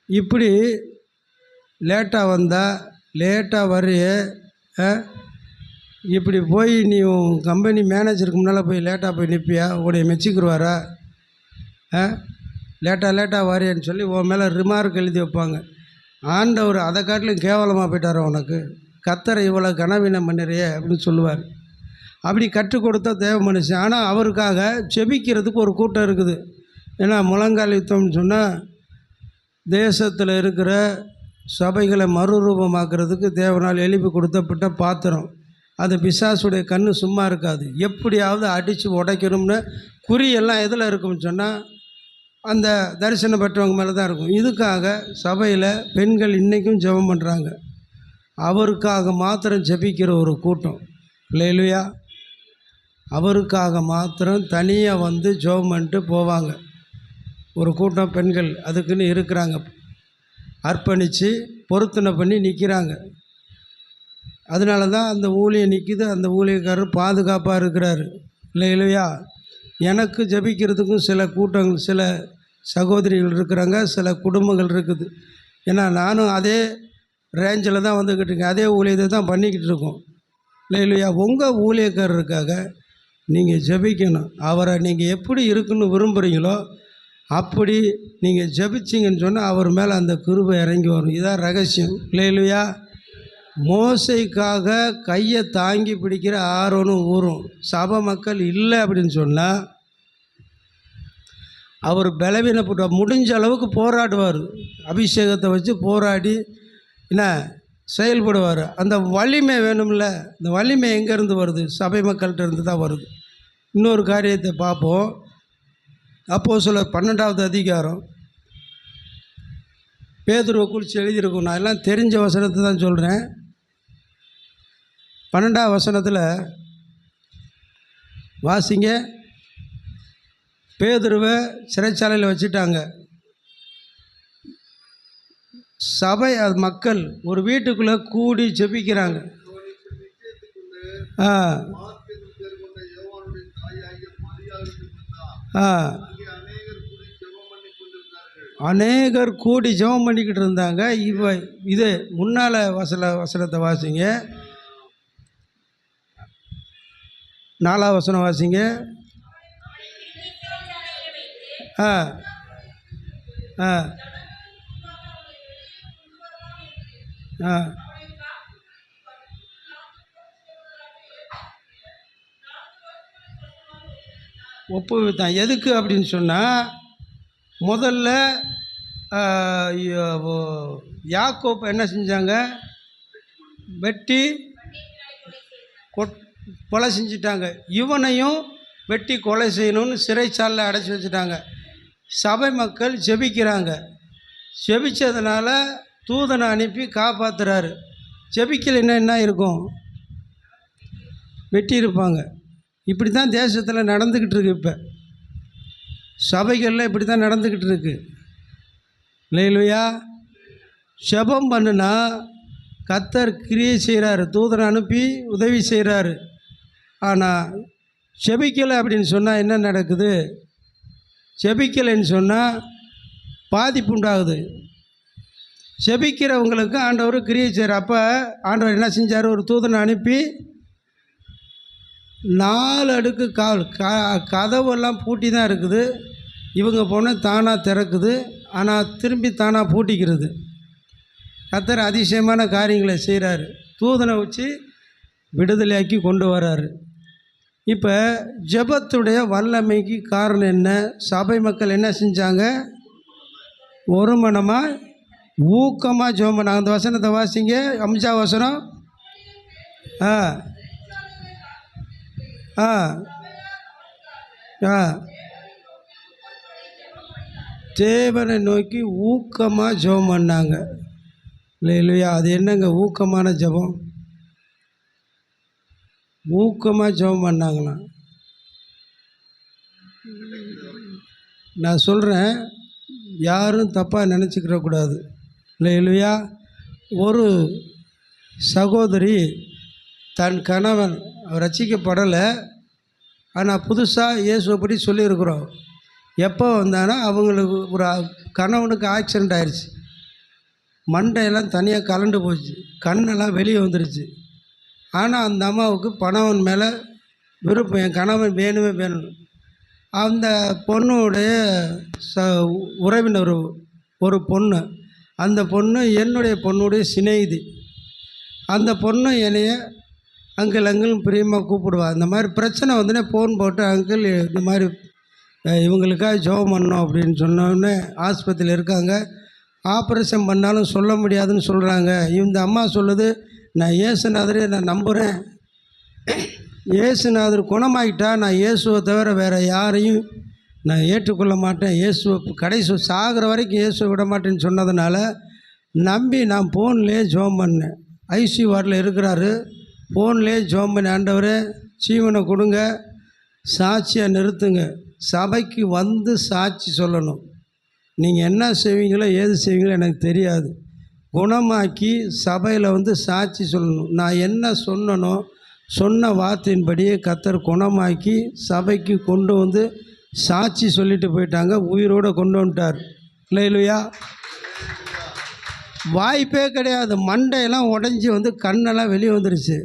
இப்படி லேட்டாக வந்தால் லேட்டாக வரைய இப்படி போய் நீ உன் கம்பெனி மேனேஜருக்கு முன்னால் போய் லேட்டாக போய் நிற்பியா? உடைய மெச்சிக்கிடுவாரா? லேட்டாக வரையன்னு சொல்லி உன் மேலே ரிமார்க் எழுதி வைப்பாங்க. ஆண்டவர் அதை காட்டிலும் கேவலமாக போயிட்டார், உனக்கு கர்த்தரை இவ்வளோ கனவீனம் பண்ணிறியே அப்படின்னு சொல்லுவார். அப்படி கற்றுக் கொடுத்தா தேவ மனுஷன். ஆனால் அவருக்காக செபிக்கிறதுக்கு ஒரு கூட்டம் இருக்குது. ஏன்னா முழங்கால் யுத்தம்னு சொன்னால் தேசத்தில் இருக்கிற சபைகளை மறுரூபமாக்குறதுக்கு தேவனால் எழுப்பி கொடுத்தப்பட்ட பாத்திரம். அது பிசாசுடைய கண்ணு சும்மா இருக்காது, எப்படியாவது அடித்து உடைக்கணும்னு குறியெல்லாம் எதில் இருக்கும்னு சொன்னால் அந்த தரிசனம் பெற்றவங்க மேலே தான் இருக்கும். இதுக்காக சபையில் பெண்கள் இன்றைக்கும் ஜெபம் பண்ணுறாங்க. அவருக்காக மாத்திரம் ஜெபிக்கிற ஒரு கூட்டம். இல்லையா? அவருக்காக மாத்திரம் தனியாக ஜெபம் பண்ணிட்டு போவாங்க ஒரு கூட்டம் பெண்கள். அதுக்குன்னு இருக்கிறாங்க, அர்ப்பணித்து பொருத்தனை பண்ணி நிற்கிறாங்க. அதனால தான் அந்த ஊழியம் நிற்கிது, அந்த ஊழியக்காரர் பாதுகாப்பாக இருக்கிறாரு. இல்லையா? எனக்கு ஜெபிக்கிறதுக்கும் சில கூட்டங்கள், சில சகோதரிகள் இருக்கிறாங்க, சில குடும்பங்கள் இருக்குது. ஏன்னா நானும் அதே ரேஞ்சில் தான் வந்துக்கிட்டு இருக்கேன், அதே ஊழியத்தை தான் பண்ணிக்கிட்டு இருக்கோம். இல்லையா? உங்கள் ஊழியக்காரருக்காக நீங்கள் ஜெபிக்கணும். அவரை நீங்கள் எப்படி இருக்குன்னு விரும்புகிறீங்களோ அப்படி நீங்கள் ஜெபிச்சிங்கன்னு சொன்னால் அவர் மேலே அந்த கிருபை இறங்கி வரும். இதான் ரகசியம். இல்லையா? மோசைக்காக கையை தாங்கி பிடிக்கிற ஆரோனும் ஊரும் சபை மக்கள் இல்லை அப்படின்னு சொன்னால் அவர் பலவீனப்பட்ட முடிஞ்ச அளவுக்கு போராடுவார். அபிஷேகத்தை வச்சு போராடி என்ன செயல்படுவார். அந்த வலிமை வேணும்ல. இந்த வலிமை எங்கேருந்து வருது? சபை மக்கள்கிட்ட இருந்து தான் வருது. இன்னொரு காரியத்தை பார்ப்போம். அப்போஸ்தலர் 12வது அதிகாரம் பேதுருவை குறித்து எழுதியிருக்கும். நான் எல்லாம் தெரிஞ்ச வசனத்தை தான் சொல்கிறேன். 12வது வசனத்தில் வாசிங்க. பேதுருவை சிறைச்சாலையில் வச்சுட்டாங்க. சபை அது மக்கள் ஒரு வீட்டுக்குள்ளே கூடி ஜெபிக்கிறாங்க. அநேகர் கூடி ஜெபம் பண்ணிக்கிட்டு இருந்தாங்க. இது முன்னால் வசனத்தை வாசிங்க. 4வது வசனம் வாசிங்க. ஒப்புவித்தான். எதுக்கு அப்படின்னு சொன்னால், முதல்ல யாக்கோப்பு என்ன செஞ்சாங்க? வெட்டி கொலை செஞ்சிட்டாங்க. இவனையும் வெட்டி கொலை செய்யணும்னு சிறைச்சாலையில் அடைச்சி வச்சுட்டாங்க. சபை மக்கள் ஜெபிக்கிறாங்க. ஜெபிச்சதுனால தூதனை அனுப்பி காப்பாற்றுறாரு. ஜெபிக்கலைன்னா என்ன இருக்கும்? வெட்டி இருப்பாங்க. இப்படி தான் தேசத்தில் நடந்துக்கிட்டு இருக்கு. இப்போ சபைகளில் இப்படி தான் நடந்துக்கிட்டு இருக்கு. இல்லையா? ஜெபம் பண்ணுனா கர்த்தர் கிரியை செய்கிறாரு, தூதனை அனுப்பி உதவி செய்கிறாரு. ஆனால் ஜெபிக்கலை அப்படின்னு சொன்னால் என்ன நடக்குது? ஜெபிக்கலைன்னு சொன்னால் பாதிப்பு உண்டாகுது. ஜெபிக்கிறவங்களுக்கு ஆண்டவர் கிரியை செய்கிறார். அப்போ ஆண்டவர் என்ன செஞ்சார்? ஒரு தூதனை அனுப்பி 4 அடுக்கு கதவெல்லாம் பூட்டி தான் இருக்குது. இவங்க போனால் தானாக திறக்குது, ஆனால் திரும்பி தானாக பூட்டிக்கிறது. கர்த்தர் அதிசயமான காரியங்களை செய்கிறாரு. தூதனை வச்சு விடுதலையாக்கி கொண்டு வராரு. இப்போ ஜெபத்துடைய வல்லமைக்கு காரணம் என்ன? சபை மக்கள் என்ன செஞ்சாங்க? ஒரு மனமாக ஊக்கமாக ஜெபம் பண்ணாங்க. அந்த வசனத்தை வாசிங்க. 5வது வசனம். தேவனை நோக்கி ஊக்கமாக ஜெபம் பண்ணாங்க. இல்லையா? அது என்னங்க ஊக்கமான ஜெபம்? ஊக்கமாக ஜெபம் பண்ணாங்களாம். நான் சொல்கிறேன், யாரும் தப்பாக நினச்சிக்கிறக்கூடாது. இல்லையா? ஒரு சகோதரி தன் கணவன் ரட்சிக்கப்படலை, ஆனால் புதுசாக இயேசுவை பற்றி சொல்லியிருக்கிறோம். எப்போ வந்தானா அவங்களுக்கு ஒரு கணவனுக்கு ஆக்சிடெண்ட் ஆயிடுச்சு. மண்டையெல்லாம் தனியாக கலண்டு போச்சு, கண்ணெல்லாம் வெளியே வந்துருச்சு. ஆனால் அந்த அம்மாவுக்கு கணவன் மேலே விருப்பம். என் கணவன் வேணும். அந்த பொண்ணுடைய உறவினர் ஒரு பொண்ணு. அந்த பொண்ணு என்னுடைய பொண்ணுடைய சிநேகிதி. அந்த பொண்ணு என்னைய அங்கிள் பிரியமாக கூப்பிடுவா. இந்த மாதிரி பிரச்சனை வந்துனே ஃபோன் போட்டு, அங்கிள் இந்த மாதிரி இவங்களுக்காக ஜெபம் பண்ணோம் அப்படின்னு சொன்னோடனே ஆஸ்பத்திரியில் இருக்காங்க. ஆப்ரேஷன் பண்ணாலும் சொல்ல முடியாதுன்னு சொல்கிறாங்க. இந்த அம்மா சொல்லுது, நான் இயேசுநாதரே நான் நம்புகிறேன். இயேசுநாதர் குணமாகிட்டா நான் இயேசுவை தவிர வேறு யாரையும் நான் ஏற்றுக்கொள்ள மாட்டேன். இயேசுவை கடைசி சாகிற வரைக்கும் இயேசுவை விட மாட்டேன்னு சொன்னதுனால நம்பி நான் ஃபோன்லேயே ஜெபம் பண்ணேன். ஐசியூ வார்டில் இருக்கிறாரு. ஃபோன்லேயே ஜெபம் பண்ண, ஆண்டவரே ஜீவனை கொடுங்க, சாட்சியாக நிறுத்துங்க, சபைக்கு வந்து சாட்சி சொல்லணும், நீங்கள் என்ன செய்வீங்களோ ஏது செய்வீங்களோ எனக்கு தெரியாது, குணமாக்கி சபையில் வந்து சாட்சி சொல்லணும். நான் என்ன சொன்னனோ சொன்ன வார்த்தையின்படியே கர்த்தர் குணமாக்கி சபைக்கு கொண்டு வந்து சாட்சி சொல்லிட்டு போயிட்டாங்க. உயிரோடு கொண்டு வந்துட்டார். இல்லையா? வாய்ப்பே கிடையாது. மண்டையெல்லாம் உடஞ்சி வந்து கண்ணெல்லாம் வெளியே வந்துருச்சு.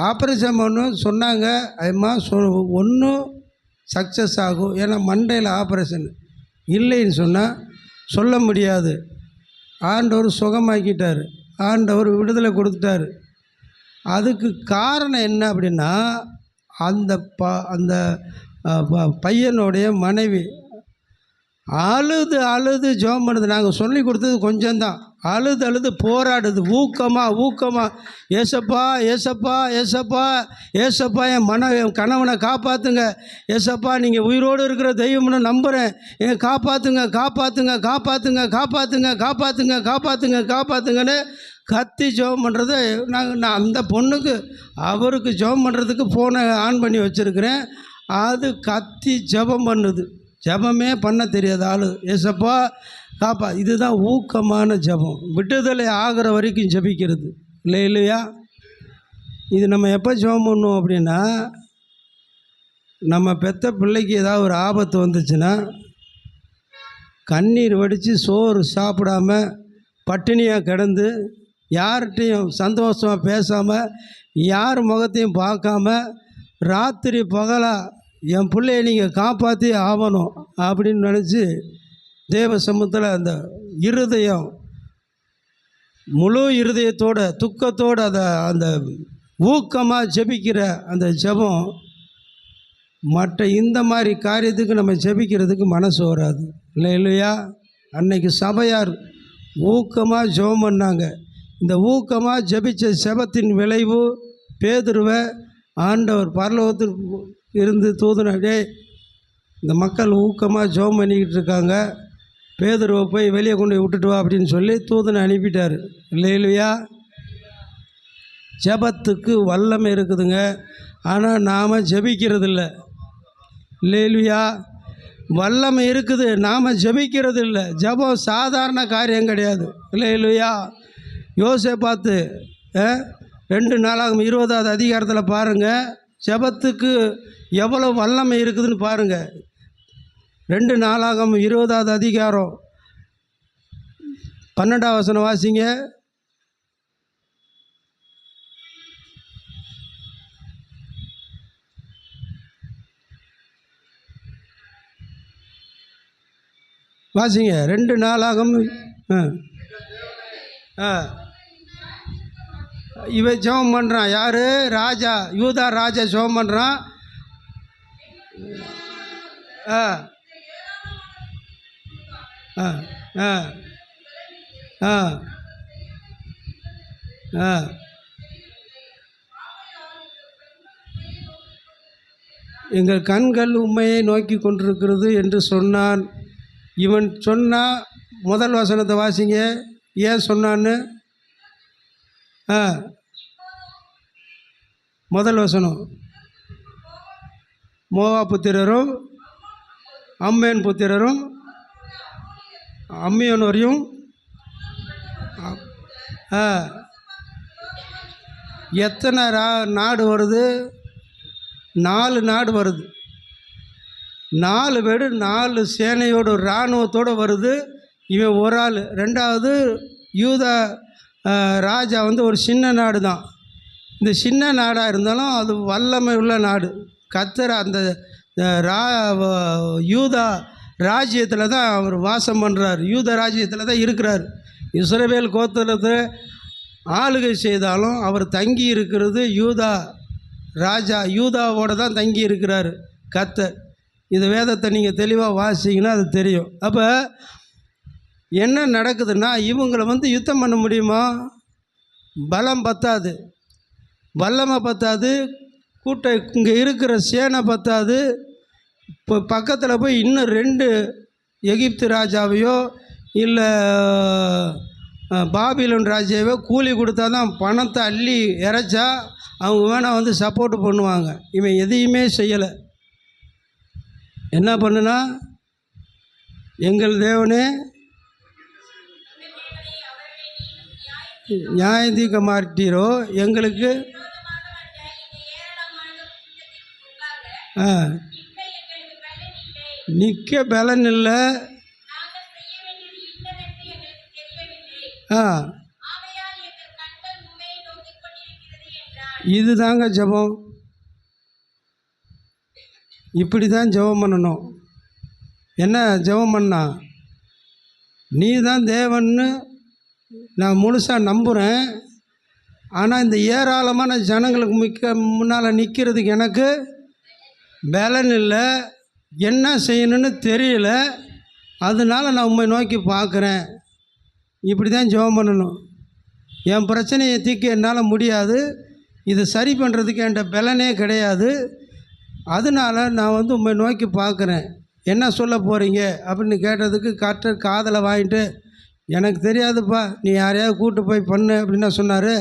ஆப்ரேஷன் பண்ண சொன்னாங்க. அதுமா ஒன்றும் சக்ஸஸ் ஆகும். ஏன்னா மண்டையில் ஆப்ரேஷன் இல்லைன்னு சொன்னால் சொல்ல முடியாது. ஆண்டவர் சுகமாக்கிட்டார், ஆண்டவர் விடுதலை கொடுத்துட்டார். அதுக்கு காரணம் என்ன அப்படின்னா, அந்த அந்த பையனுடைய மனைவி அழுது அழுது ஜெபம் பண்ணுது. நாங்கள் சொல்லி கொடுத்தது கொஞ்சம்தான். அழுது அழுது போராடுது, ஊக்கமாக ஏசப்பா ஏசப்பா ஏசப்பா ஏசப்பா என் கணவனை காப்பாற்றுங்க, ஏசப்பா நீங்கள் உயிரோடு இருக்கிற தெய்வம்னு நம்புகிறேன், என்னை காப்பாற்றுங்க காப்பாற்றுங்க காப்பாற்றுங்க காப்பாற்றுங்க காப்பாற்றுங்க காப்பாற்றுங்க காப்பாற்றுங்கன்னு கத்தி ஜெபம் பண்ணுறது. நான் அந்த பொண்ணுக்கு அவருக்கு ஜெபம் பண்ணுறதுக்கு ஃபோனை ஆன் பண்ணி வச்சுருக்கிறேன். அது கத்தி ஜெபம் பண்ணுது. ஜெபமே பண்ண தெரியாத ஆள், ஏசப்பா காப்பா. இதுதான் ஊக்கமான ஜெபம், விடுதலை ஆகிற வரைக்கும் ஜெபிக்கிறது இல்லையா? இது நம்ம எப்போ ஜெபம் பண்ணுவோம் அப்படின்னா, நம்ம பெற்ற பிள்ளைக்கு ஏதாவது ஒரு ஆபத்து வந்துச்சுன்னா, கண்ணீர் வடித்து சோறு சாப்பிடாம பட்டினியாக கிடந்து யார்கிட்டையும் சந்தோஷமாக பேசாமல் யார் முகத்தையும் பார்க்காம ராத்திரி பகலாக என் பிள்ளையை நீங்கள் காப்பாற்றி ஆகணும் அப்படின்னு நினச்சி தேவ சமூகத்தில் அந்த இருதயம் முழு இருதயத்தோட துக்கத்தோடு அந்த ஊக்கமாக ஜெபிக்கிற அந்த ஜெபம் மற்ற இந்த மாதிரி காரியத்துக்கு நம்ம ஜெபிக்கிறதுக்கு மனசு வராது இல்லையா? அன்னைக்கு சபையார் ஊக்கமாக ஜெபம் பண்ணாங்க. இந்த ஊக்கமாக ஜெபித்த ஜெபத்தின் விளைவு பேதுருவை ஆண்டவர் பரலோகத்தில் இருந்து தூதுனே, இந்த மக்கள் ஊக்கமாக ஜெபம் பண்ணிக்கிட்டு இருக்காங்க, பேதுருவை போய் வெளியே கொண்டு போய் விட்டுட்டு வா அப்படின்னு சொல்லி தூதனை அனுப்பிட்டார் இல்லையா? ஜெபத்துக்கு வல்லமை இருக்குதுங்க, ஆனால் நாம் ஜெபிக்கிறது இல்லையா? வல்லமை இருக்குது, நாம் ஜெபிக்கிறது இல்லை. ஜெபம் சாதாரண காரியம் கிடையாது இல்லையா? யோசேப்பு 2 நாளாகும் 20வது அதிகாரத்தில் பாருங்கள், ஜெபத்துக்கு எவ்வளோ வல்லமை இருக்குதுன்னு பாருங்கள். 2 நாளாகும் 20வது அதிகாரம் 12வது வசனம் வாசிங்க. வாசிங்க 2 நாளாகும். இவன் ஜெபம் பண்ணுறான். யார்? ராஜா, யூதா ராஜா ஜெபம் பண்ணுறான். எங்கள் கண்கள் உண்மையை நோக்கி கொண்டிருக்கிறது என்று சொன்னான். இவன் சொன்னால் முதல் வசனத்தை வாசிங்க, ஏன் சொன்னான்னு. முதல் வசனம், மோவா புத்திரரும் அம்மேன் புத்திரரும் அம்மியோனரையும் எத்தனை நாடு வருது? 4 நாடு வருது. 4 பேர் 4 சேனையோட இராணுவத்தோடு வருது. இவன் ஒரு ஆள். 2வது யூதா ராஜா ஒரு சின்ன நாடு தான். இந்த சின்ன நாடாக இருந்தாலும் அது வல்லமை உள்ள நாடு. கர்த்தர் அந்த யூதா ராஜ்யத்தில் தான் அவர் வாசம் பண்ணுறார், யூதா ராஜ்யத்தில் தான் இருக்கிறார். இஸ்ரவேல் கோத்திரத்தில் ஆளுகை செய்தாலும் அவர் தங்கி இருக்கிறது யூதா ராஜா, யூதாவோடு தான் தங்கி இருக்கிறார் கர்த்தர். இந்த வேதத்தை நீங்கள் தெளிவாக வாசிங்கன்னா அது தெரியும். அப்போ என்ன நடக்குதுன்னா, இவங்களை யுத்தம் பண்ண முடியுமா? பலம் பத்தாது, வல்லமை பத்தாது, இங்கே இருக்கிற சேனை பத்தாது. இப்போ பக்கத்தில் போய் இன்னும் 2 எகிப்து ராஜாவையோ இல்லை பாபிலோன் ராஜாவையோ கூலி கொடுத்தா தான் பணத்தை அள்ளி இறைச்சா அவங்க வேணால் சப்போர்ட் பண்ணுவாங்க. இவன் எதையுமே செய்யலை. என்ன பண்ணுனா, எங்கள் தேவனே நியாயம் தீர்க்க மாட்டீரோ, எங்களுக்கு நிற்க பலன் இல்லை. இது தாங்க ஜெபம். இப்படி தான் ஜெபம் பண்ணணும். என்ன ஜெபம் பண்ணா, நீ தான் தேவன்னு நான் முழுசாக நம்புகிறேன். ஆனால் இந்த ஏராளமான ஜனங்களுக்கு முன்னால் நிற்கிறதுக்கு எனக்கு பலன் இல்லை, என்ன செய்யணும்னு தெரியல, அதனால் நான் உண்மை நோக்கி பார்க்குறேன். இப்படி தான் ஜெபம் பண்ணணும். என் பிரச்சனையை தீர்க்க என்னால் முடியாது, இதை சரி பண்ணுறதுக்கு என்கிட்ட பலனே கிடையாது, அதனால் நான் உண்மை நோக்கி பார்க்குறேன், என்ன சொல்ல போகிறீங்க அப்படின்னு கேட்டதுக்கு கர்த்தர் காதில் வாங்கிட்டு, எனக்கு தெரியாதுப்பா, நீ யாரையாவது கூப்பிட்டு போய் பண்ணு அப்படின்னா சொன்னார்.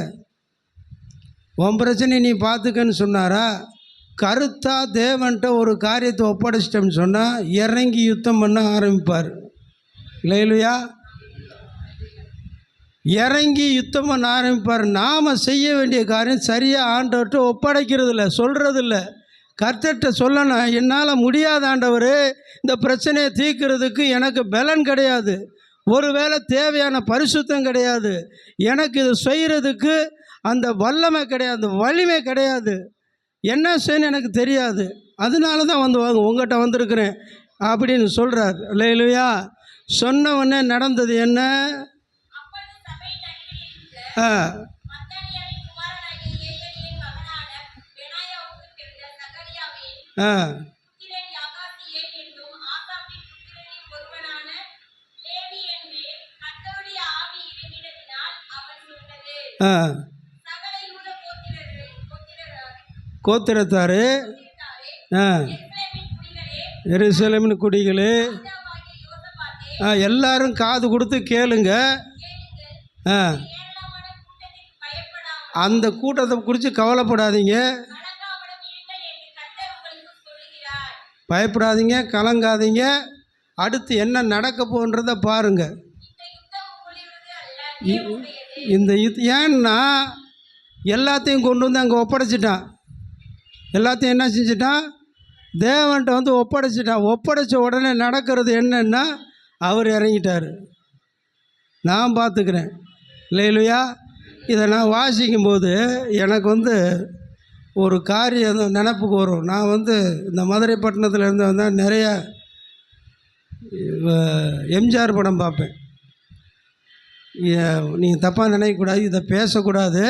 உன் பிரச்சனையை நீ பார்த்துக்கன்னு சொன்னாரா? கருத்தாக தேவன்கிட்ட ஒரு காரியத்தை ஒப்படைச்சிட்டோம்னு சொன்னால் இறங்கி யுத்தம் பண்ண ஆரம்பிப்பார். இல்லையா? இறங்கி யுத்தம் பண்ண ஆரம்பிப்பார். நாம் செய்ய வேண்டிய காரியம் சரியாக ஆண்டவர்கிட்ட ஒப்படைக்கிறது இல்லை, சொல்கிறது இல்லை. கர்த்தர்கிட்ட சொல்லணும், என்னால் முடியாத ஆண்டவர், இந்த பிரச்சனையை தீர்க்கிறதுக்கு எனக்கு பலன் கிடையாது, ஒருவேளை தேவையான பரிசுத்தம் கிடையாது, எனக்கு இது செய்கிறதுக்கு அந்த வல்லமை கிடையாது, வலிமை கிடையாது, என்ன செய்யணும் எனக்கு தெரியாது, அதனால தான் உங்கள்கிட்ட வந்திருக்கிறேன் அப்படின்னு சொல்கிறார். இல்லையா? சொன்ன உடனே நடந்தது என்ன? கோத்திரத்தாரு, எருசலேமின் குடிகளே, எல்லாரும் காது கொடுத்து கேளுங்க. அந்த கூட்டத்தை குறித்து கவலைப்படாதீங்க, பயப்படாதீங்க, கலங்காதீங்க. அடுத்து என்ன நடக்க போன்றதை பாருங்கள். இந்த ஏன்னா எல்லாத்தையும் கொண்டு வந்து அங்கே ஒப்படைச்சிட்டான். எல்லாத்தையும் என்ன செஞ்சிட்டான்? தேவன்கிட்ட ஒப்படைச்சிட்டான். ஒப்படைச்ச உடனே நடக்கிறது என்னன்னா, அவர் இறங்கிட்டார், நான் பார்த்துக்கிறேன். இல்லையா? இதை நான் வாசிக்கும்போது எனக்கு ஒரு காரியம் நினப்புக்கு வரும். நான் இந்த மதுரை பட்டணத்தில் இருந்து வந்தால் நிறைய எம்ஜிஆர் படம் பார்ப்பேன். நீங்கள் தப்பாக நினைக்கக்கூடாது, இதை பேசக்கூடாது.